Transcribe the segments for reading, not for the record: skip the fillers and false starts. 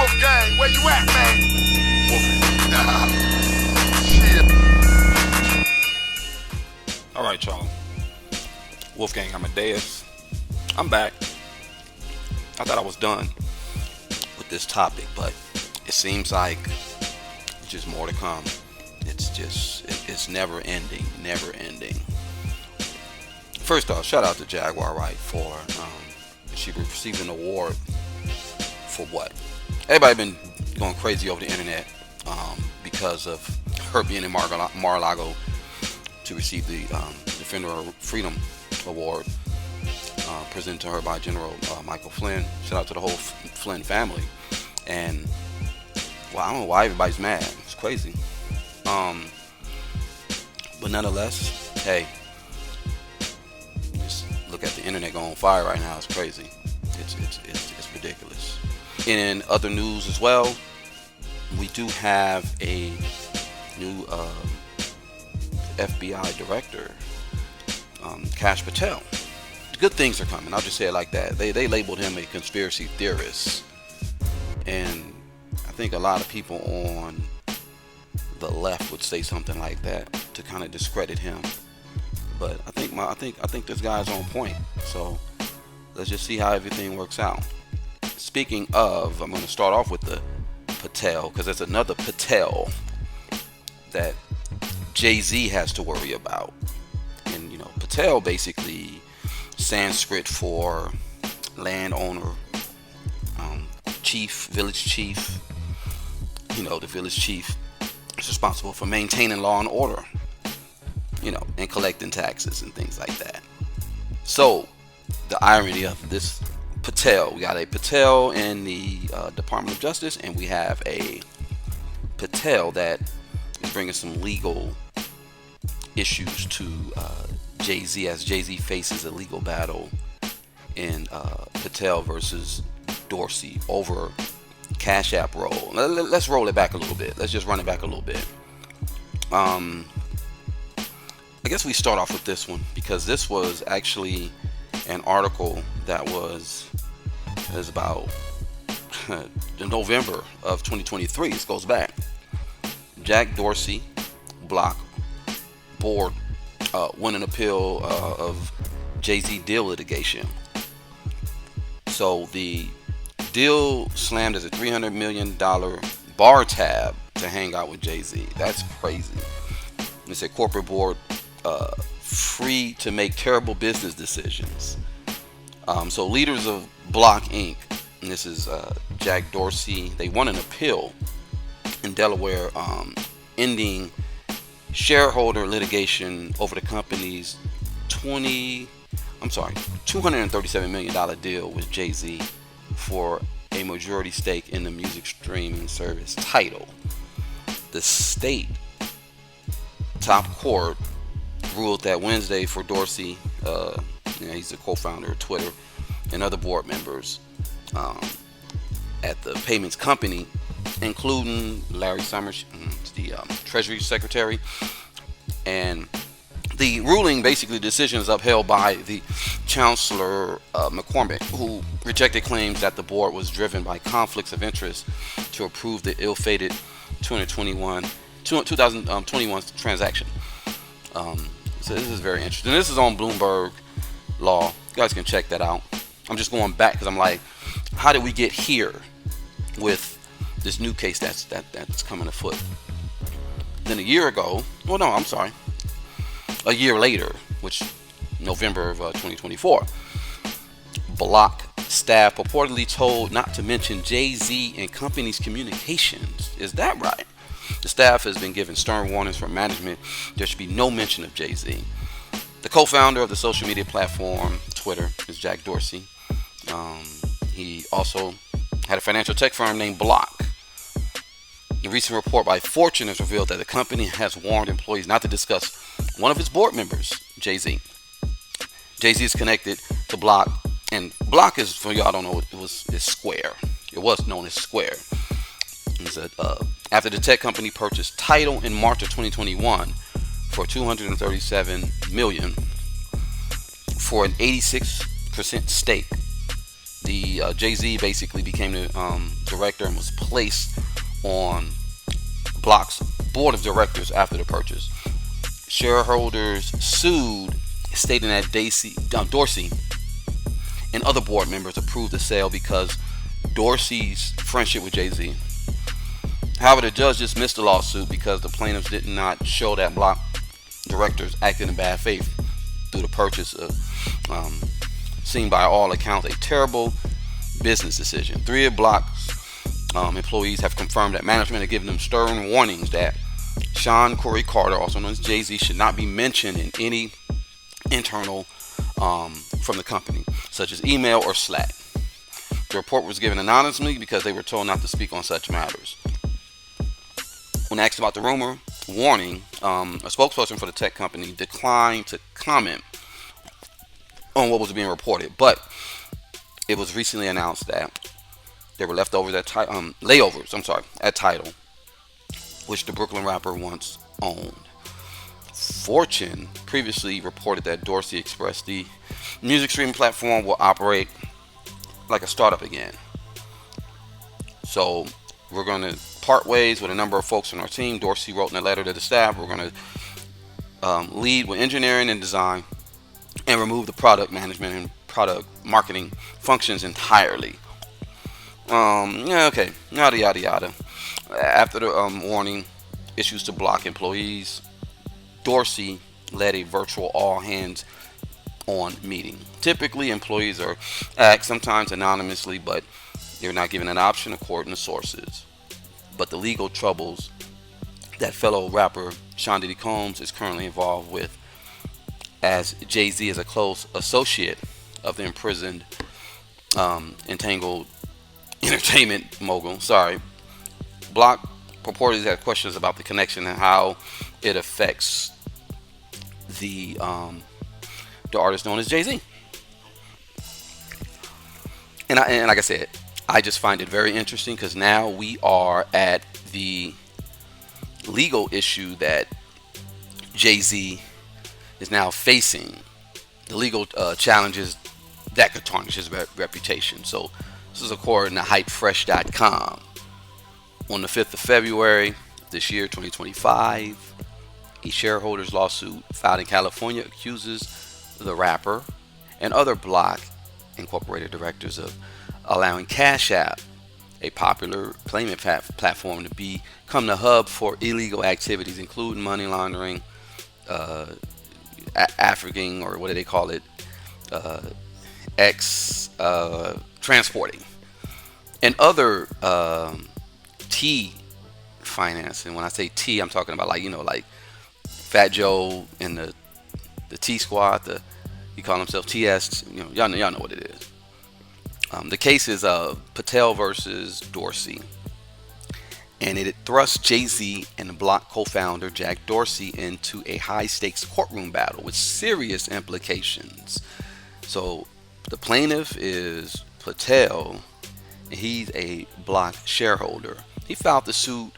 Wolfgang, where you at, man? All right, y'all. Wolfgang Amadeus. I'm back. I thought I was done with this topic, but it seems like just more to come. It's never ending. First off, shout out to Jaguar Wright for she received an award for what? Everybody been going crazy over the internet because of her being in Mar-a-Lago to receive the Defender of Freedom Award presented to her by General Michael Flynn. Shout out to the whole Flynn family. And well, I don't know why everybody's mad. It's crazy. But nonetheless, hey, just look at the internet going on fire right now. It's crazy. It's ridiculous. In other news as well, we do have a new FBI director, Viraj Patel. Good things are coming. I'll just say it like that. They labeled him a conspiracy theorist, and I think a lot of people on the left would say something like that to kind of discredit him. But I think this guy's on point. So let's just see how everything works out. Speaking of, I'm going to start off with the Patel, because there's another Patel that Jay-Z has to worry about. And you know, Patel basically Sanskrit for landowner, chief, village chief. You know, the village chief is responsible for maintaining law and order, you know, and collecting taxes and things like that. So the irony of this Patel, we got a Patel in the Department of Justice, and we have a Patel that is bringing some legal issues to Jay-Z, as Jay-Z faces a legal battle in Patel versus Dorsey over Cash App roll. Let's roll it back a little bit. Let's just run it back a little bit. I guess we start off with this one, because this was actually an article that was about November of 2023. This goes back. Jack Dorsey block board won an appeal of Jay-Z deal litigation. So the deal slammed as a $300 million bar tab to hang out with Jay-Z. That's crazy. It's a corporate board free to make terrible business decisions. So leaders of Block Inc., and this is Jack Dorsey, they won an appeal in Delaware ending shareholder litigation over the company's $237 million deal with Jay-Z for a majority stake in the music streaming service Tidal. The state top court ruled that Wednesday for Dorsey, he's the co-founder of Twitter, and other board members at the payments company, including Larry Summers, the Treasury Secretary. And the ruling, basically, decision is upheld by the Chancellor McCormick, who rejected claims that the board was driven by conflicts of interest to approve the ill-fated 2021 transaction. So this is very interesting. This is on Bloomberg Law. You guys can check that out. I'm just going back because I'm like, how did we get here with this new case that's coming afoot? Then a year later, which November of 2024, Block staff purportedly told not to mention Jay-Z and company's communications. Is that right? The staff has been given stern warnings from management. There should be no mention of Jay-Z. The co-founder of the social media platform Twitter is Jack Dorsey. He also had a financial tech firm named Block. A recent report by Fortune has revealed that the company has warned employees not to discuss one of its board members, Jay-Z. Jay-Z is connected to Block, and Block is, for y'all don't know, is Square. It was known as Square. After the tech company purchased Tidal in March of 2021 for $237 million for an 86% stake, The Jay-Z basically became the director and was placed on Block's board of directors after the purchase. Shareholders sued, stating that Dorsey and other board members approved the sale because Dorsey's friendship with Jay-Z. However, the judge dismissed the lawsuit because the plaintiffs did not show that Block directors acted in bad faith through the purchase of, seen by all accounts, a terrible business decision. Three of Block's employees have confirmed that management had given them stern warnings that Sean Corey Carter, also known as Jay-Z, should not be mentioned in any internal from the company, such as email or Slack. The report was given anonymously because they were told not to speak on such matters. When asked about the rumor warning, a spokesperson for the tech company declined to comment on what was being reported, but it was recently announced that there were layovers at Tidal, which the Brooklyn rapper once owned. Fortune previously reported that Dorsey expressed the music streaming platform will operate like a startup again. So we're going to part ways with a number of folks on our team. Dorsey wrote in a letter to the staff, we're going to lead with engineering and design and remove the product management and product marketing functions entirely. Okay, yada yada yada. After the warning issues to Block employees, Dorsey led a virtual all hands on meeting. Typically, employees are asked, sometimes anonymously, but they're not given an option according to sources. But the legal troubles that fellow rapper Sean Diddy Combs is currently involved with, as Jay-Z is a close associate of the imprisoned, entangled entertainment mogul. Block purportedly had questions about the connection and how it affects the artist known as Jay-Z. And like I said, I just find it very interesting because now we are at the legal issue that Jay-Z is now facing, the legal challenges that could tarnish his reputation. So this is according to hypefresh.com. On the 5th of February this year, 2025, a shareholders lawsuit filed in California accuses the rapper and other Block Incorporated directors of allowing Cash App, a popular payment platform, to become the hub for illegal activities, including money laundering, trafficking, or what do they call it, transporting, and other T financing. When I say T, I'm talking about like Fat Joe and the T Squad. He call himself TS. Y'all know what it is. The case is Patel versus Dorsey, and it thrusts Jay-Z and the Block co-founder Jack Dorsey into a high-stakes courtroom battle with serious implications. So the plaintiff is Patel, and he's a Block shareholder. He filed the suit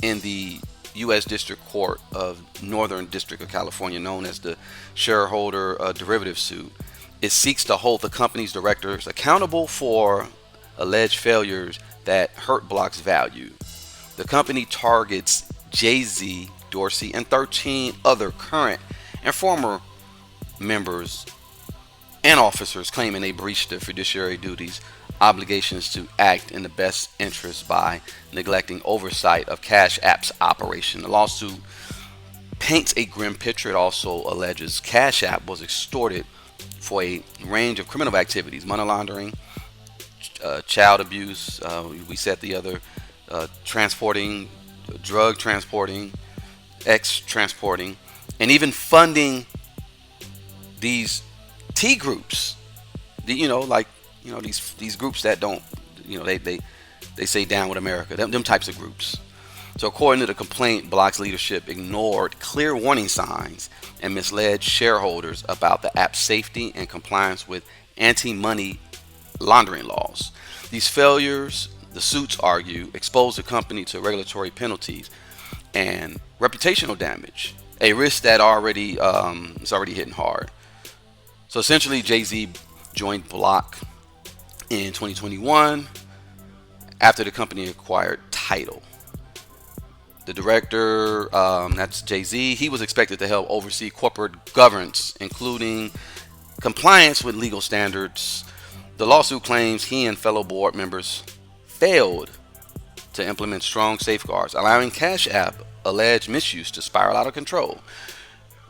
in the U.S. District Court of Northern District of California, known as the shareholder derivative suit. It seeks to hold the company's directors accountable for alleged failures that hurt Block's value. The company targets Jay-Z, Dorsey, and 13 other current and former members and officers, claiming they breached their fiduciary duties, obligations to act in the best interest by neglecting oversight of Cash App's operation. The lawsuit paints a grim picture. It also alleges Cash App was extorted for a range of criminal activities: money laundering, child abuse, we said the other, transporting, drug transporting, transporting, and even funding these T groups. These groups that don't, they say down with America, them types of groups. So according to the complaint, Block's leadership ignored clear warning signs and misled shareholders about the app's safety and compliance with anti-money laundering laws. These failures, the suits argue, expose the company to regulatory penalties and reputational damage, a risk that is already hitting hard. So essentially, Jay-Z joined Block in 2021 after the company acquired title. The director, that's Jay-Z, he was expected to help oversee corporate governance, including compliance with legal standards. The lawsuit claims he and fellow board members failed to implement strong safeguards, allowing Cash App alleged misuse to spiral out of control.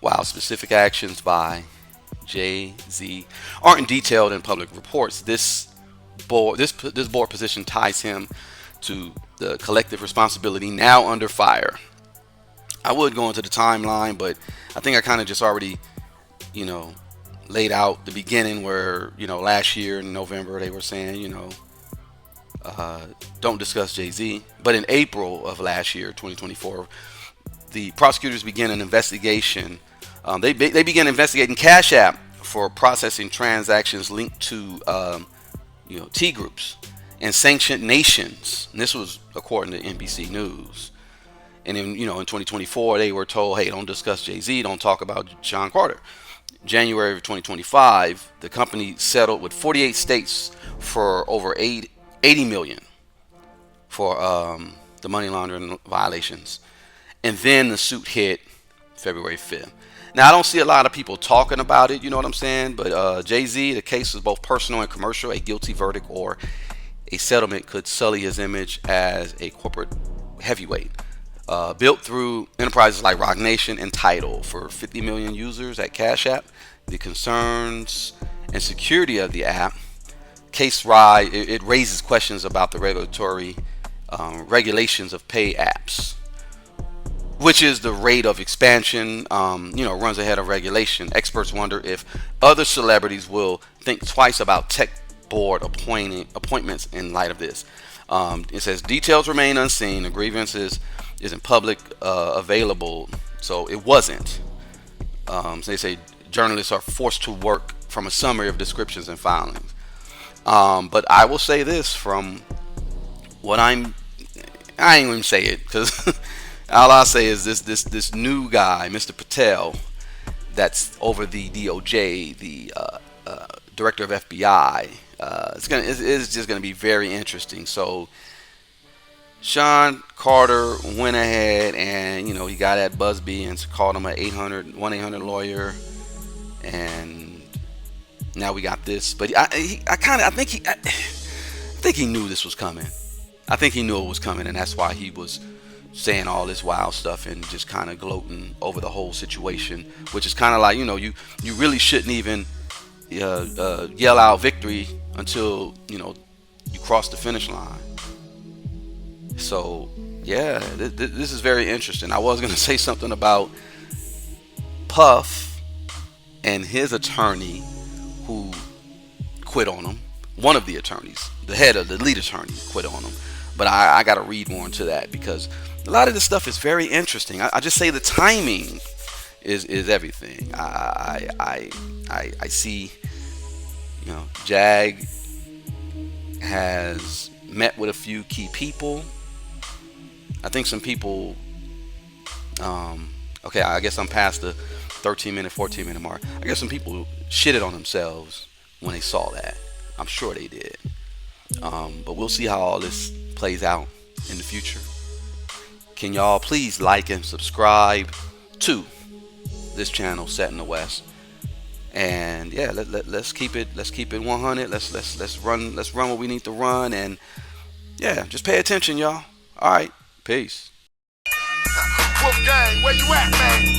While specific actions by Jay-Z aren't detailed in public reports, this board position ties him to the collective responsibility now under fire. I would go into the timeline, but I think I kind of just already, laid out the beginning where, last year in November they were saying, don't discuss Jay-Z. But in April of last year, 2024, the prosecutors began an investigation. They began investigating Cash App for processing transactions linked to, T groups and sanctioned nations. And this was according to NBC News. And in 2024, they were told, hey, don't discuss Jay-Z, don't talk about Sean Carter. January of 2025, the company settled with 48 states for over 80 million for the money laundering violations. And then the suit hit February 5th. Now, I don't see a lot of people talking about it, you know what I'm saying? But Jay-Z, the case was both personal and commercial. A guilty verdict or a settlement could sully his image as a corporate heavyweight. Built through enterprises like Roc Nation and Tidal for 50 million users at Cash App. The concerns and security of the app it raises questions about the regulatory regulations of pay apps, which is the rate of expansion, runs ahead of regulation. Experts wonder if other celebrities will think twice about tech board appointments in light of this. It says details remain unseen. The grievance isn't public available, so it wasn't. So they say journalists are forced to work from a summary of descriptions and filings. But I will say this from what I ain't even say it because all I'll say is this new guy, Mr. Patel, that's over the DOJ, the director of FBI. It's just gonna be very interesting. So Sean Carter went ahead and he got at Busby and called him a 1-800 lawyer, and now we got this. But I think he knew this was coming. I think he knew it was coming, and that's why he was saying all this wild stuff and just kind of gloating over the whole situation, which is kind of like you really shouldn't even yell out victory until you cross the finish line. So yeah, this is very interesting. I was gonna say something about Puff and his attorney who quit on him. One of the attorneys, the head of the lead attorney, quit on him. But I got to read more into that because a lot of this stuff is very interesting. I just say the timing is everything. I see, Jag has met with a few key people. I think some people, okay, I guess I'm past the 13-minute, 14-minute mark. I guess some people shitted on themselves when they saw that. I'm sure they did. But we'll see how all this plays out in the future. Can y'all please like and subscribe to this channel, Set in the West? And yeah, let's keep it 100. Let's run what we need to run, and yeah, just pay attention, y'all. All right, peace. Wolfgang, where you at, man?